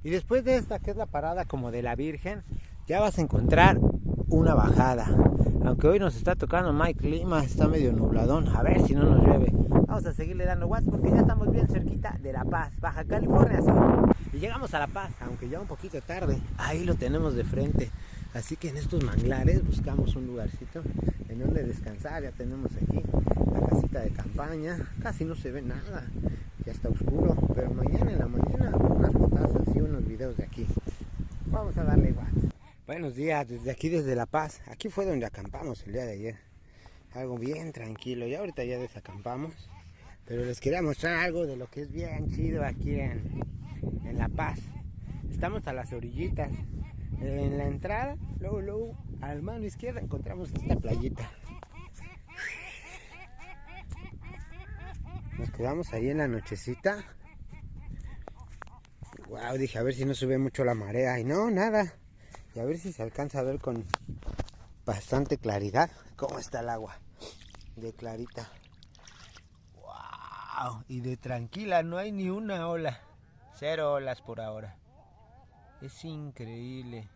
Y después de esta, que es la parada como de la Virgen, ya vas a encontrar una bajada. Aunque hoy nos está tocando mal clima, está medio nubladón. A ver si no nos llueve. Vamos a seguirle dando watts porque ya estamos bien cerquita de La Paz, Baja California Sur. Y llegamos a La Paz, aunque ya un poquito tarde. Ahí lo tenemos de frente. Así que en estos manglares buscamos un lugarcito en donde descansar. Ya tenemos aquí la casita de campaña. Casi no se ve nada. Ya está oscuro, pero mañana en la mañana unas fotazas y unos videos de aquí. Vamos a darle igual. Buenos días, desde aquí, desde La Paz. Aquí fue donde acampamos el día de ayer. Algo bien tranquilo. Y ahorita ya desacampamos. Pero les quería mostrar algo de lo que es bien chido aquí en La Paz. Estamos a las orillitas. En la entrada, luego a la mano izquierda encontramos esta playita. Nos quedamos ahí en la nochecita. Wow, dije a ver si no sube mucho la marea. Y no, nada. Y a ver si se alcanza a ver con bastante claridad cómo está el agua. De clarita. Wow. Y de tranquila, no hay ni una ola. 0 olas por ahora. Es increíble.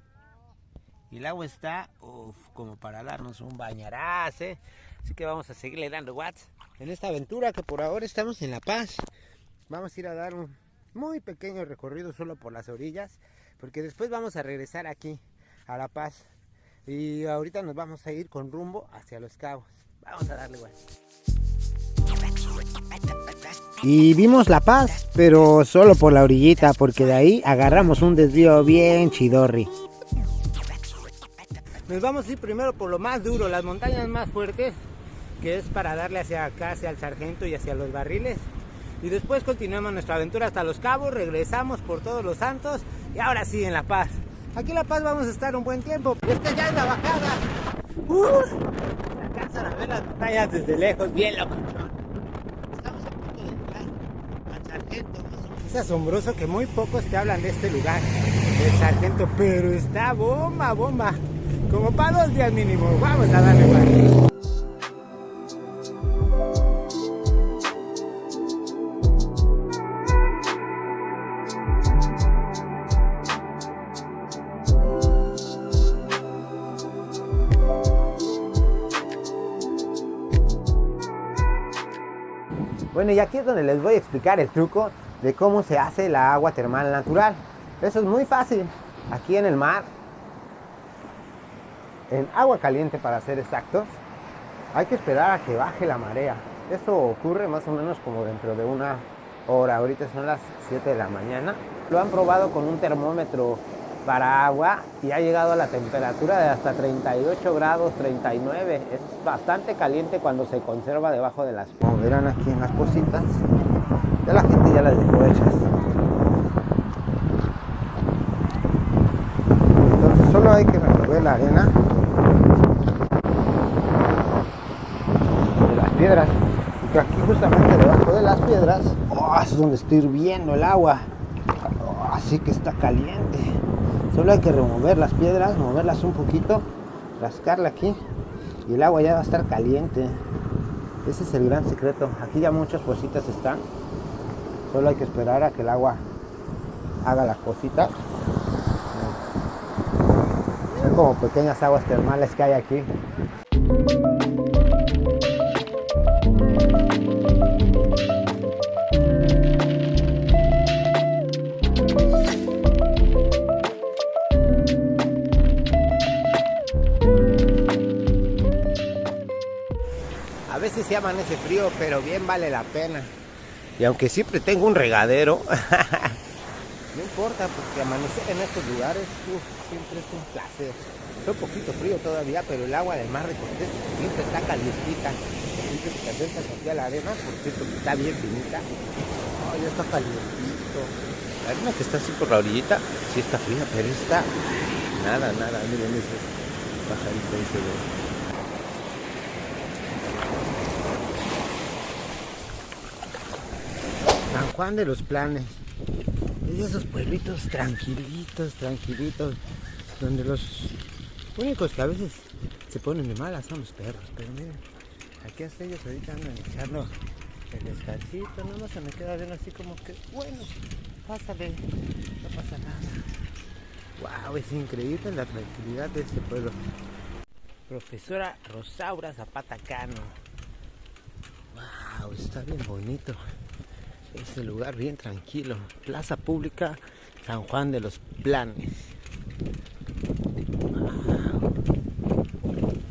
Y el agua está como para darnos un bañarás, ¿eh? Así que vamos a seguirle dando watts en esta aventura que por ahora estamos en La Paz. Vamos a ir a dar un muy pequeño recorrido solo por las orillas, porque después vamos a regresar aquí a La Paz. Y ahorita nos vamos a ir con rumbo hacia Los Cabos. Vamos a darle watts. Y vimos La Paz, pero solo por la orillita, porque de ahí agarramos un desvío bien chidorri. Nos vamos a ir primero por lo más duro, las montañas más fuertes, que es para darle hacia acá, hacia el Sargento y hacia los Barriles. Y después continuamos nuestra aventura hasta Los Cabos, regresamos por Todos los Santos y ahora sí en La Paz. Aquí en La Paz vamos a estar un buen tiempo. Esta ya es la bajada. Se alcanzan a ver las montañas desde lejos, bien loco. Estamos a punto de llegar al Sargento. Es asombroso que muy pocos te hablan de este lugar, del Sargento, pero está bomba. Como para 2 días mínimo. Vamos a darle igual. Bueno, y aquí es donde les voy a explicar el truco de cómo se hace la agua termal natural. Eso es muy fácil. Aquí en el mar, en agua caliente para ser exactos, hay que esperar a que baje la marea. Eso ocurre más o menos como dentro de 1 hora. Ahorita son las 7 de la mañana. Lo han probado con un termómetro para agua y ha llegado a la temperatura de hasta 38 grados, 39. Es bastante caliente cuando se conserva debajo de las... Como verán aquí en las pocitas, ya la gente ya las dejó hechas. Entonces solo hay que remover la arena de las piedras, porque aquí justamente debajo de las piedras es donde está hirviendo el agua. Así que está caliente. Solo hay que remover las piedras, moverlas un poquito, rascarla aquí y el agua ya va a estar caliente. Ese es el gran secreto. Aquí ya muchas cositas están. Solo hay que esperar a que el agua haga las cositas. Son como pequeñas aguas termales que hay aquí. A veces se amanece frío, pero bien vale la pena. Y aunque siempre tengo un regadero, no importa, porque amanecer en estos lugares siempre es un placer. Está un poquito frío todavía, pero el agua del mar de Cortés siempre está calientita. Siempre que te acercas aquí a la arena, por cierto que está bien finita. Oh, ya está calientito. La arena que está así por la orillita, sí está fría, pero esta, nada, miren ese pajarito ese de... San Juan de los Planes. Es de esos pueblitos tranquilitos, donde los únicos que a veces se ponen de malas son los perros. Pero miren, aquí hasta ellos ahorita andan echando el descansito. Nada más se me queda bien así como que, bueno, pásale, no pasa nada. Wow, es increíble la tranquilidad de este pueblo. Profesora Rosaura Zapata Cano. Wow, está bien bonito. Este lugar bien tranquilo. Plaza Pública San Juan de los Planes. Wow.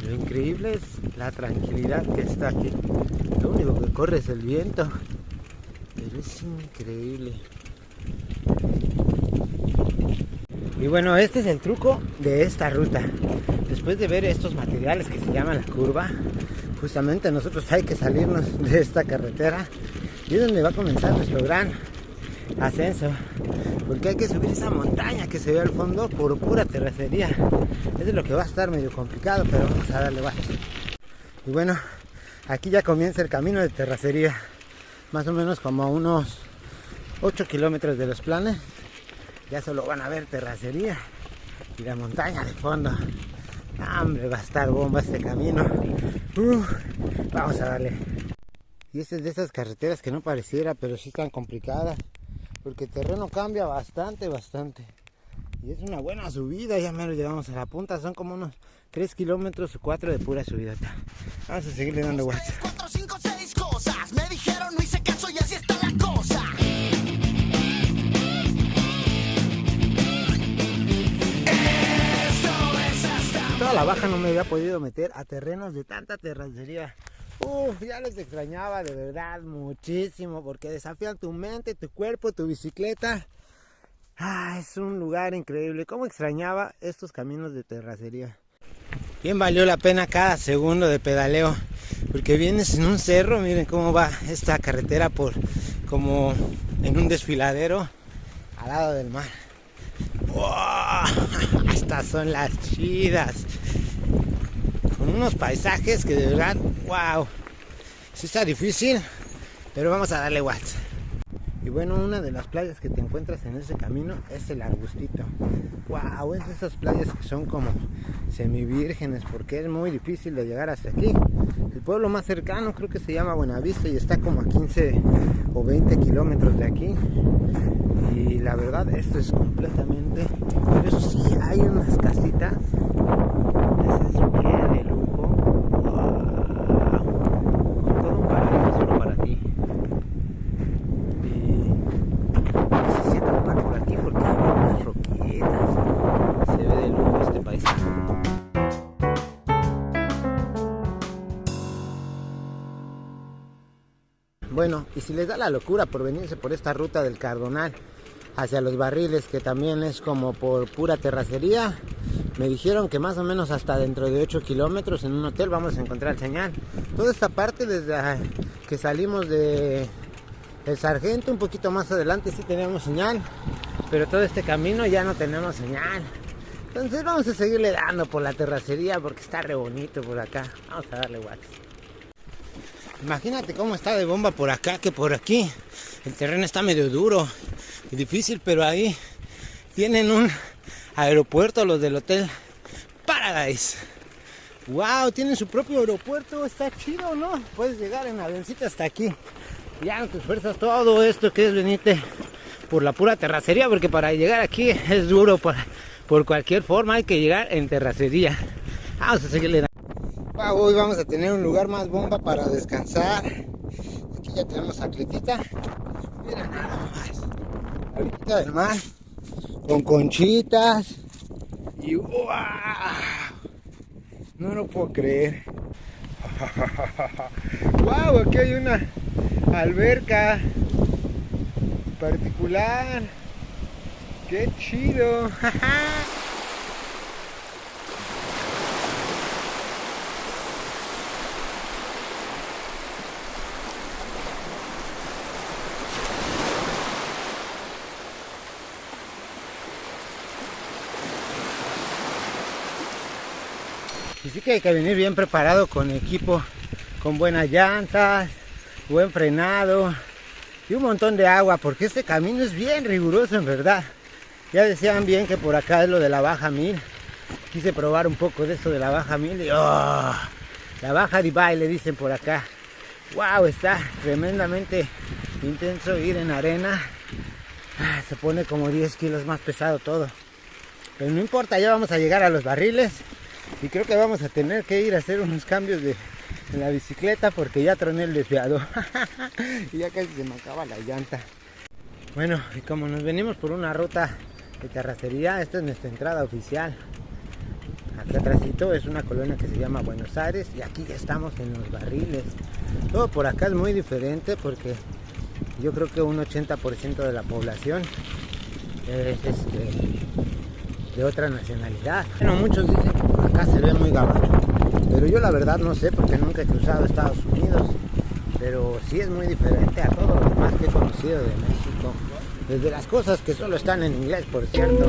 Lo increíble es la tranquilidad que está aquí. Lo único que corre es el viento. Pero es increíble. Y bueno, este es el truco de esta ruta. Después de ver estos materiales que se llaman la curva, justamente nosotros hay que salirnos de esta carretera y es donde va a comenzar nuestro gran ascenso, porque hay que subir esa montaña que se ve al fondo por pura terracería. Eso es lo que va a estar medio complicado, pero vamos a darle base. Y bueno, aquí ya comienza el camino de terracería, más o menos como a unos 8 kilómetros de los Planes. Ya solo van a ver terracería y la montaña de fondo. Hombre, va a estar bomba este camino. Vamos a darle. Y esta es de esas carreteras que no pareciera, pero sí están complicadas, porque el terreno cambia bastante. Y es una buena subida, ya menos llegamos a la punta. Son como unos 3 kilómetros o 4 de pura subida. Vamos a seguirle dando WhatsApp. 4, 5, 6 cosas me dijeron, no hice caso y así está la cosa. Toda la baja no me había podido meter a terrenos de tanta terracería. Ya los extrañaba de verdad muchísimo, porque desafían tu mente, tu cuerpo, tu bicicleta. Es un lugar increíble. Cómo extrañaba estos caminos de terracería. Bien valió la pena cada segundo de pedaleo, porque vienes en un cerro. Miren cómo va esta carretera por como en un desfiladero al lado del mar. ¡Wow! Estas son las chidas, con unos paisajes que de verdad, wow, sí está difícil, pero vamos a darle WhatsApp. Y bueno, una de las playas que te encuentras en ese camino es el Arbustito. Wow, es de esas playas que son como semivírgenes, porque es muy difícil de llegar hasta aquí. El pueblo más cercano creo que se llama Buenavista y está como a 15 o 20 kilómetros de aquí. Y la verdad, esto es completamente... Pero eso sí, hay unas casitas. Ese es bien de lujo. Wow. Con todo un paraíso solo para ti. Y necesito acampar por aquí porque hay unas roquitas. Se ve de lujo este paisaje. Bueno, y si les da la locura por venirse por esta ruta del Cardonal hacia los Barriles, que también es como por pura terracería, me dijeron que más o menos hasta dentro de 8 kilómetros en un hotel vamos a encontrar señal. Toda esta parte desde que salimos de El Sargento, un poquito más adelante sí teníamos señal, pero todo este camino ya no tenemos señal. Entonces vamos a seguirle dando por la terracería porque está re bonito por acá. Vamos a darle WhatsApp. Imagínate cómo está de bomba por acá que por aquí. El terreno está medio duro y difícil, pero ahí tienen un aeropuerto los del Hotel Paradise. Wow, tienen su propio aeropuerto, está chido, ¿no? Puedes llegar en avioncita hasta aquí. Ya no te esfuerzas todo esto que es venirte por la pura terracería, porque para llegar aquí es duro por cualquier forma, hay que llegar en terracería. Vamos a seguirle dando. Wow, hoy vamos a tener un lugar más bomba para descansar. Aquí ya tenemos a Cletita. Mira nada más. Ahorita del mar. Con conchitas. Y wow. No lo puedo creer. Wow, aquí hay una alberca particular. Qué chido. Y sí que hay que venir bien preparado con equipo, con buenas llantas, buen frenado y un montón de agua, porque este camino es bien riguroso en verdad. Ya decían bien que por acá es lo de la baja 1000. Quise probar un poco de eso de la baja 1000 y la baja de baile dicen por acá. Wow, está tremendamente intenso ir en arena. Se pone como 10 kilos más pesado todo. Pero no importa, ya vamos a llegar a los barriles. Y creo que vamos a tener que ir a hacer unos cambios en la bicicleta porque ya troné el desviado. Y ya casi se me acaba la llanta. Bueno, y como nos venimos por una ruta de terracería, esta es nuestra entrada oficial. Aquí atrásito es una colonia que se llama Buenos Aires y aquí ya estamos en los barriles. Todo por acá es muy diferente porque yo creo que un 80% de la población es de otra nacionalidad. Bueno, muchos dicen que por acá se ve muy gabacho, pero yo la verdad no sé porque nunca he cruzado Estados Unidos. Pero sí es muy diferente a todo lo demás que he conocido de México. Desde las cosas que solo están en inglés, por cierto.